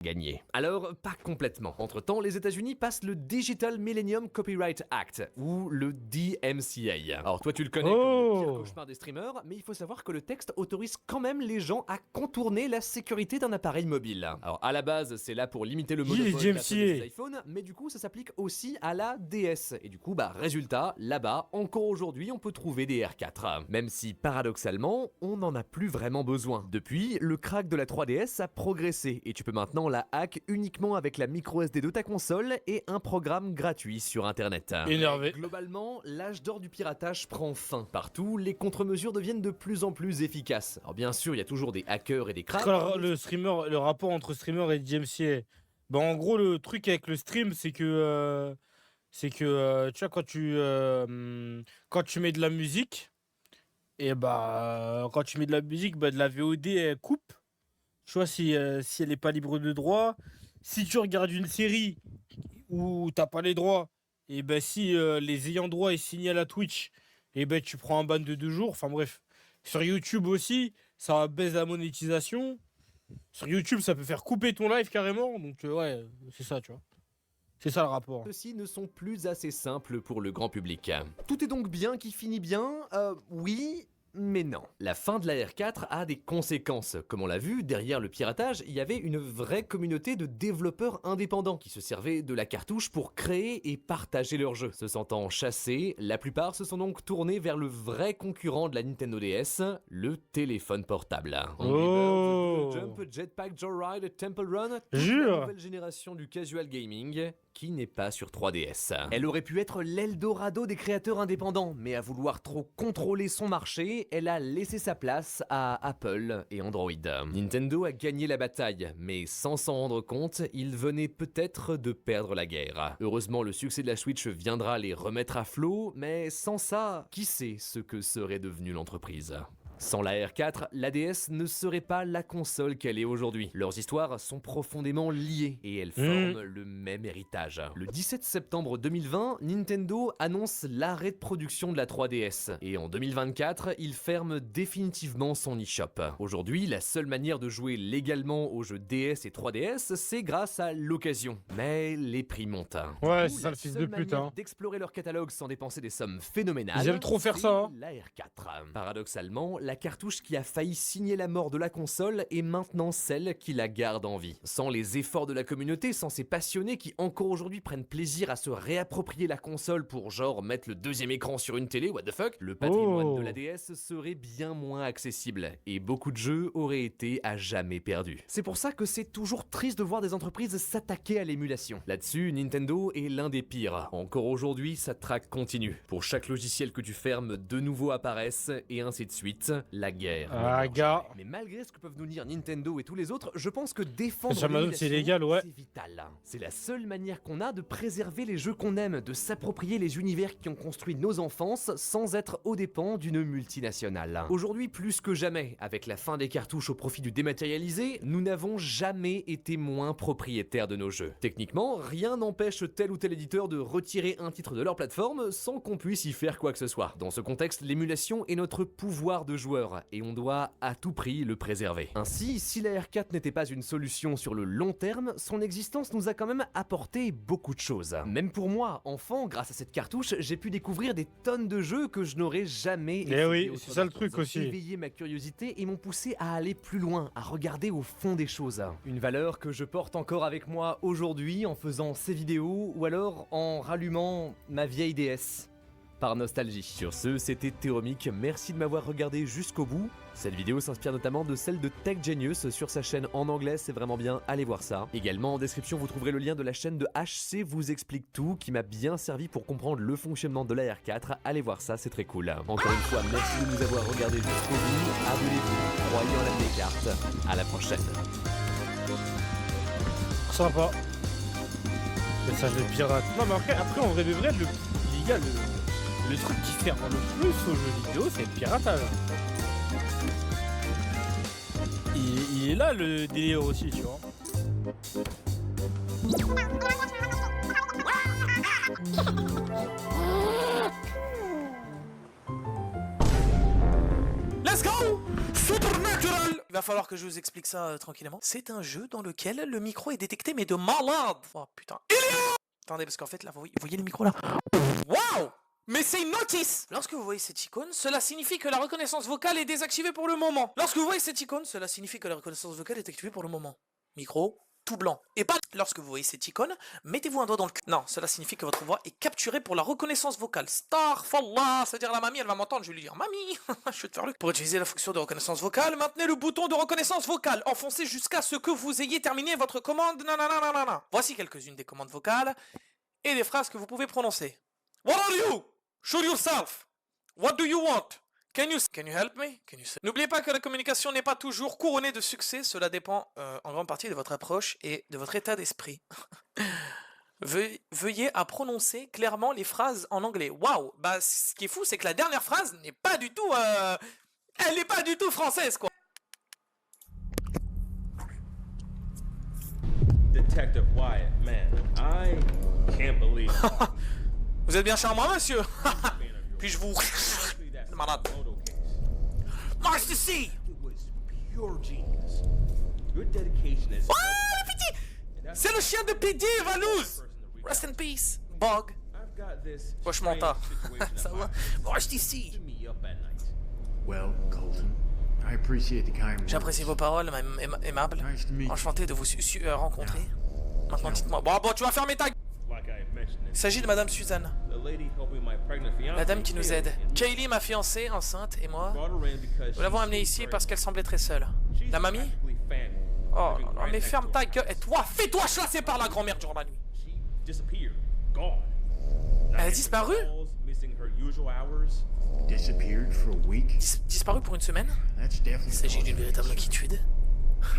gagné. Alors, pas complètement. Entre-temps, les États-Unis passent le Digital Millennium Copyright Act, ou le DMCA. Alors toi tu le connais comme le pire cauchemar des streamers, mais il faut savoir que le texte autorise quand même les gens à contourner la sécurité d'un appareil mobile. Alors à la base, c'est là pour limiter le monopole des iPhones, mais du coup ça s'applique aussi à la DS. Et du coup, résultat, là-bas, encore aujourd'hui, on peut trouver des R4. Même si, paradoxalement, on n'en a plus vraiment besoin. Depuis, le crack de la 3DS a progressé, et tu peux maintenant la hack uniquement avec la micro SD de ta console et un programme gratuit sur internet. Énervé. Globalement, l'âge d'or du piratage prend fin. Partout, les contre-mesures deviennent de plus en plus efficaces. Alors bien sûr, il y a toujours des hackers et des cracks. Le rapport entre streamer et DMCA. En gros, le truc avec le stream, c'est que tu vois, quand tu mets de la musique, et quand tu mets de la musique, de la VOD, elle coupe. Tu vois, si elle n'est pas libre de droit. Si tu regardes une série où t'as pas les droits, et si les ayants droit est signé à la Twitch, et tu prends un ban de 2 jours. Enfin bref. Sur YouTube aussi, ça baisse la monétisation. Sur YouTube, ça peut faire couper ton live carrément. Donc ouais, c'est ça, tu vois. C'est ça le rapport. Ceux-ci ne sont plus assez simples pour le grand public. Tout est donc bien qui finit bien, oui, mais non. La fin de la R4 a des conséquences. Comme on l'a vu, derrière le piratage, il y avait une vraie communauté de développeurs indépendants qui se servaient de la cartouche pour créer et partager leurs jeux. Se sentant chassés, la plupart se sont donc tournés vers le vrai concurrent de la Nintendo DS, le téléphone portable. Oh. Jump, Jetpack Joyride, Temple Run, toute Jure. la nouvelle génération du casual gaming qui n'est pas sur 3DS. Elle aurait pu être l'Eldorado des créateurs indépendants, mais à vouloir trop contrôler son marché, elle a laissé sa place à Apple et Android. Nintendo a gagné la bataille, mais sans s'en rendre compte, ils venaient peut-être de perdre la guerre. Heureusement, le succès de la Switch viendra les remettre à flot, mais sans ça, qui sait ce que serait devenue l'entreprise ? Sans la R4, la DS ne serait pas la console qu'elle est aujourd'hui. Leurs histoires sont profondément liées et elles forment le même héritage. Le 17 septembre 2020, Nintendo annonce l'arrêt de production de la 3DS et en 2024, il ferme définitivement son eShop. Aujourd'hui, la seule manière de jouer légalement aux jeux DS et 3DS, c'est grâce à l'occasion. Mais les prix montent. Ouais, c'est ça le fils de pute. D'explorer leur catalogue sans dépenser des sommes phénoménales. Ils aiment trop faire ça. La R4. Paradoxalement, la cartouche qui a failli signer la mort de la console est maintenant celle qui la garde en vie. Sans les efforts de la communauté, sans ces passionnés qui encore aujourd'hui prennent plaisir à se réapproprier la console pour genre mettre le deuxième écran sur une télé, what the fuck, le patrimoine de la DS serait bien moins accessible et beaucoup de jeux auraient été à jamais perdus. C'est pour ça que c'est toujours triste de voir des entreprises s'attaquer à l'émulation. Là-dessus, Nintendo est l'un des pires. Encore aujourd'hui, sa traque continue. Pour chaque logiciel que tu fermes, de nouveaux apparaissent et ainsi de suite. La guerre. Ah, gars. Mais malgré ce que peuvent nous dire Nintendo et tous les autres, je pense que défendre c'est légal, ouais. c'est vital. C'est la seule manière qu'on a de préserver les jeux qu'on aime, de s'approprier les univers qui ont construit nos enfances sans être aux dépens d'une multinationale. Aujourd'hui, plus que jamais, avec la fin des cartouches au profit du dématérialisé, nous n'avons jamais été moins propriétaires de nos jeux. Techniquement, rien n'empêche tel ou tel éditeur de retirer un titre de leur plateforme sans qu'on puisse y faire quoi que ce soit. Dans ce contexte, l'émulation est notre pouvoir de joueur et on doit à tout prix le préserver. Ainsi, si la R4 n'était pas une solution sur le long terme, son existence nous a quand même apporté beaucoup de choses. Même pour moi, enfant, grâce à cette cartouche, j'ai pu découvrir des tonnes de jeux que je n'aurais jamais essayé. Eh oui, c'est ça le truc aussi. Éveillé ma curiosité et m'ont poussé à aller plus loin, à regarder au fond des choses. Une valeur que je porte encore avec moi aujourd'hui en faisant ces vidéos ou alors en rallumant ma vieille DS. Par nostalgie. Sur ce, c'était Théromique, merci de m'avoir regardé jusqu'au bout. Cette vidéo s'inspire notamment de celle de Tech Genius sur sa chaîne en anglais, c'est vraiment bien, allez voir ça. Également en description, vous trouverez le lien de la chaîne de HC vous explique tout, qui m'a bien servi pour comprendre le fonctionnement de la R4, allez voir ça, c'est très cool. Encore une fois, merci de nous avoir regardé jusqu'au bout, abonnez-vous, croyez en la Descartes, à la prochaine. Sympa. Message de pirate. Non mais après en vrai de vrai, les gars, le truc qui sert le plus aux jeux vidéo, c'est le piratage. Il est là le délire aussi, tu vois. Let's go! Supernatural! va falloir que je vous explique ça tranquillement. C'est un jeu dans lequel le micro est détecté, mais de malade. Oh putain. Attendez, parce qu'en fait, là, vous voyez le micro là? Waouh! Mais c'est une notice! Lorsque vous voyez cette icône, cela signifie que la reconnaissance vocale est désactivée pour le moment. Lorsque vous voyez cette icône, cela signifie que la reconnaissance vocale est activée pour le moment. Micro, tout blanc. Et pas lorsque vous voyez cette icône, mettez-vous un doigt dans le cul. Non, cela signifie que votre voix est capturée pour la reconnaissance vocale. Starfallah, c'est-à-dire la mamie, elle va m'entendre, je vais lui dire mamie, je vais te faire le. Pour utiliser la fonction de reconnaissance vocale, maintenez le bouton de reconnaissance vocale, enfoncez jusqu'à ce que vous ayez terminé votre commande. Nanana. Voici quelques-unes des commandes vocales et des phrases que vous pouvez prononcer. What are you? Show yourself. What do you want? Can you help me? N'oubliez pas que la communication n'est pas toujours couronnée de succès. Cela dépend en grande partie de votre approche et de votre état d'esprit. Veuillez à prononcer clairement les phrases en anglais. Waouh! Bah, ce qui est fou, c'est que la dernière phrase n'est pas du tout... elle n'est pas du tout française, quoi. Detective Wyatt, man, I can't believe Vous êtes bien charmant, monsieur. Puis je vous... malade. Nice to see. It was pure genius. Your dedication is. Oh, le petit! C'est le chien de PD, Valouz. Rest in peace, Bog. I've got this Wesh, monta. Ça va? Nice to keep see. me up at night. Well, Colton, I appreciate the kind words. J'apprécie vos paroles, aimables. Nice to meet you. Enchanté de vous rencontrer. Maintenant, dites-moi... Bon, tu vas fermer ta... Like I mentioned, Il s'agit de Madame Suzanne, the lady helping my pregnant fiance. la dame qui nous aide. Kaylee, ma fiancée, enceinte, et moi, Brought her in because nous l'avons she amenée seemed ici very- parce qu'elle semblait très seule. she's La mamie? practically family, Oh living non, non, right mais next ferme door. ta gueule. Et toi, fais-toi chasser par la grand-mère durant la nuit. She disappeared, gone. Elle a disparu? Missing her usual hours. Disappeared for a week? Disparu pour une semaine? That's Il definitely s'agit d'une véritable inquiétude.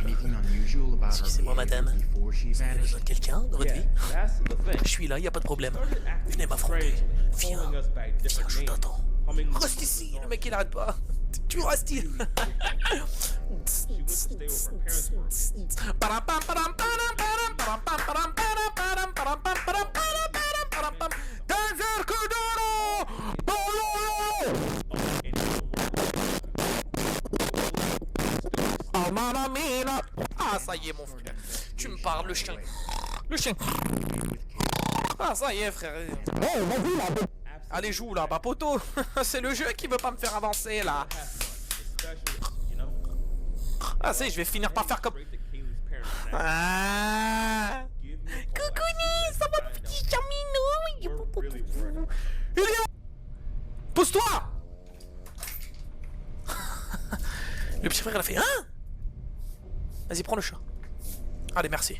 anything unusual about her Excusez-moi, behavior madame. before she Vous avez vanished. besoin de quelqu'un dans votre Yeah, vie? that's the thing. Je suis là, y a pas de problème. Started acting Venez m'affronter. strangely, Viens. calling us by Viens, different je names, t'attends. humming Reste ici, le mec il arrête pas. Tu restes ici. She went to stay with her parents for a week. Denzel Cordero! Oh, mamma mia! Ah, ça y est, mon frère. Tu me parles, le chien. Le chien. Ah, ça y est, frère. Allez, joue là, bah poteau. C'est le jeu qui veut pas me faire avancer là. Especially, you know, Ah, ça y est, je vais finir par faire comme. break the Kaylee's parents. Now, Ah. give me a call. Coucounis, ça va le petit chaminou? We're really worried. Il est où? Pousse-toi! Le petit frère, il a fait hein? Vas-y, prends le chat. Allez, merci.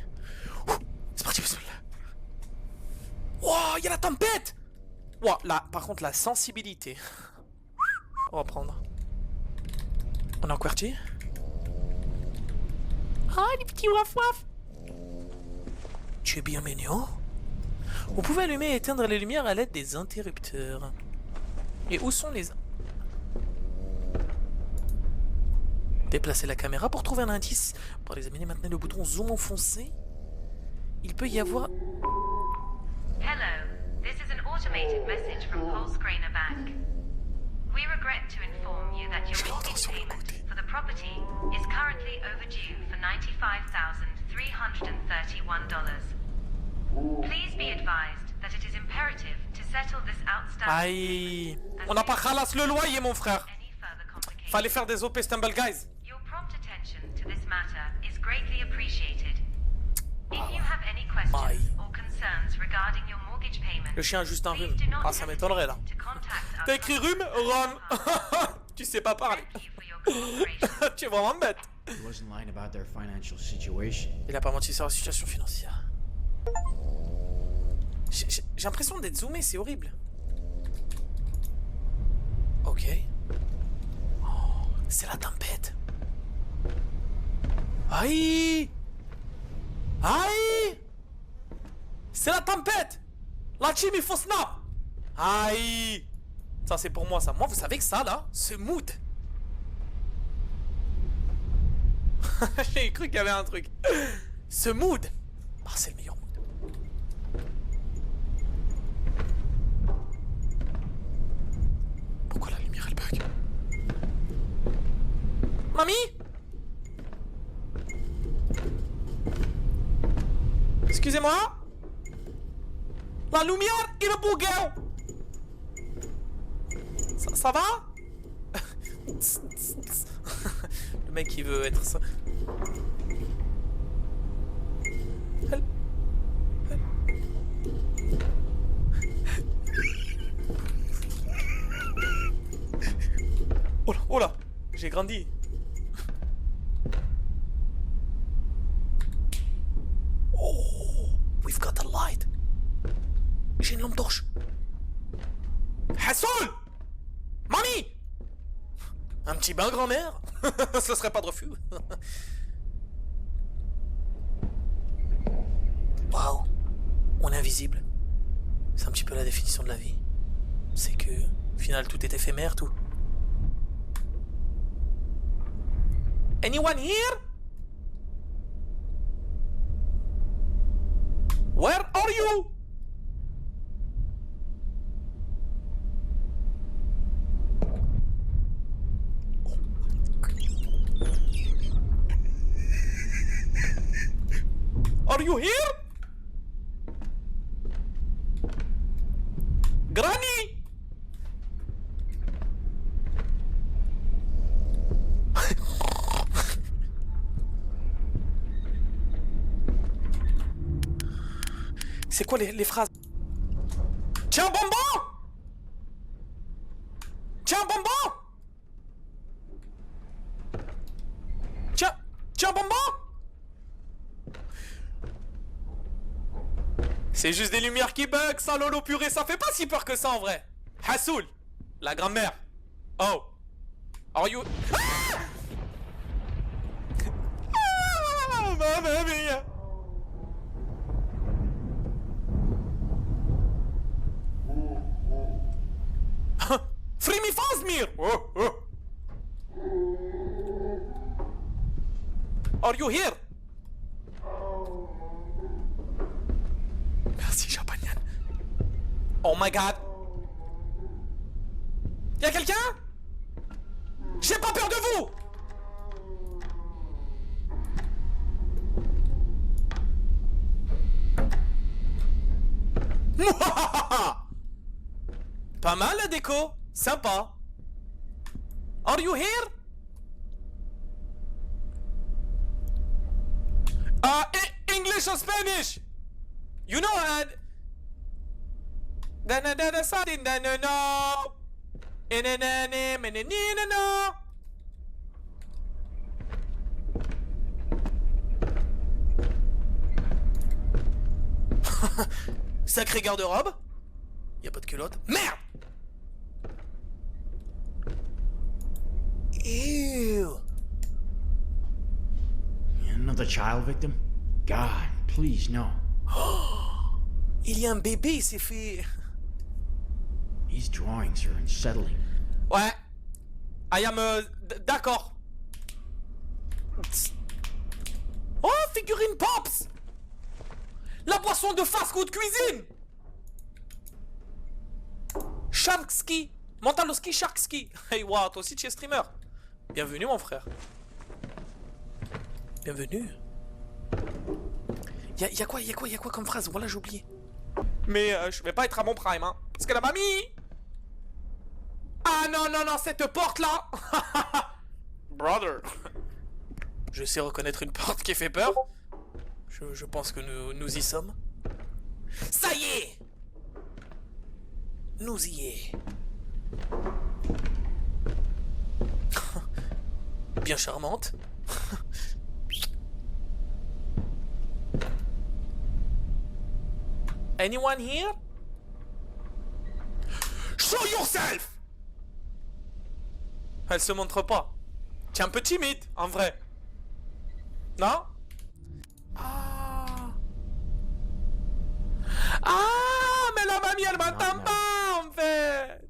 Ouh, c'est parti, bismillah. Wow, il y a la tempête! Wow, là, par contre, la sensibilité. On va prendre. On est en QWERTY. Ah, les petits waf-waf! Tu es bien mignon. Vous pouvez allumer et éteindre les lumières à l'aide des interrupteurs. Et où sont les... Déplacez la caméra pour trouver un indice. Pour examiner maintenant le bouton zoom enfoncé. Il peut y avoir... Hello, this is an automated message from Pulse Grainer Bank. We regret to inform you that your mortgage payment for the property is currently overdue for $95,331. Please be advised that it is imperative to settle this outstanding Aïe. On n'a pas khalas le loyer, mon frère. any further complications. Fallait faire des OP Stumble Guys. Your prompt attention to this matter is greatly appreciated. If you have any questions or concerns regarding your mortgage payment, Le chien a juste un please rhume. do not Ah, ça m'étonnerait là. hesitate to contact us. T'as écrit rhume? Rhum. Tu sais pas parler. Thank you for your cooperation. Tu es vraiment bête. He wasn't lying about their financial situation. Il a pas menti sur la situation financière. J'ai l'impression d'être zoomé, c'est horrible. Ok. Oh, c'est la tempête. Aïe. Aïe. C'est la tempête. La team, il faut snap. Aïe. Ça, c'est pour moi, ça. Moi, vous savez que ça, là, ce mood. J'ai cru qu'il y avait un truc. Ce mood. Ah, c'est le meilleur mood. Pourquoi la lumière elle bug? Mamie? Excusez-moi. La lumière, il est bugué. Ça va? Le mec, il veut être ça. Oh là, oh là, j'ai grandi. Oh, we've got a light. J'ai une lampe torche. Hassoul! Mamie! Un petit bain, grand-mère? Ce serait pas de refus. Waouh, on est invisible. C'est un petit peu la définition de la vie. C'est que, au final, tout est éphémère, tout. Anyone here? Where are you? Are you here? Granny? C'est quoi les phrases? Tiens, bonbon! Tiens, bonbon! Tiens, bonbon! C'est juste des lumières qui bug, ça, lolo purée, ça fait pas si peur que ça en vrai. Hassoul, la grand-mère. Oh. Are you... Ah, mamma mia. Frimi Fazmir! Oh, oh. Are you here? Merci, Japanian. Oh my god. Y'a quelqu'un? J'ai pas peur de vous! Pas mal la déco, sympa. Are you here? English or Spanish? You know Sacré garde-robe. Y a pas de culotte. Merde! Ew. Another child victim? God, please, no. Il y a un bébé, il s'est fait... These drawings are unsettling. Ouais. I am... d'accord. Oh, figurine Pops! La boisson de fast-food cuisine! Sharkski. Mentaloski Sharkski. Hey, wow, toi aussi tu es streamer. Bienvenue, mon frère. Bienvenue. Y'a quoi comme phrase? Voilà, j'ai oublié. Mais je vais pas être à mon prime, hein. Parce que la mamie... Ah non, non, non, cette porte-là. Brother. Je sais reconnaître une porte qui fait peur. Je pense que nous y sommes. Ça y est! Nous y est. Bien charmante. Anyone here? Show yourself! Elle se montre pas. Tu es un peu timide, en vrai. Non? Ah. Ah, mais la mamie, elle m'entend pas, en fait.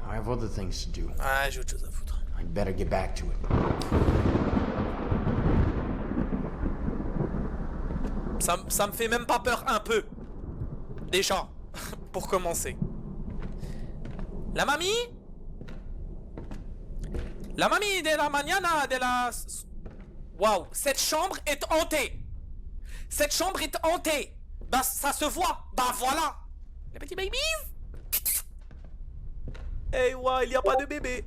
I have other things to do. Ah, j'ai autre chose à foutre. I'd better get back to it. Ça me fait même pas peur un peu. Déjà, pour commencer. La mamie? La mamie de la mañana de la... Waouh, cette chambre est hantée. Cette chambre est hantée. Bah ça se voit. Bah voilà. Les petits babies. Hey, ouais, il n'y a pas de bébé.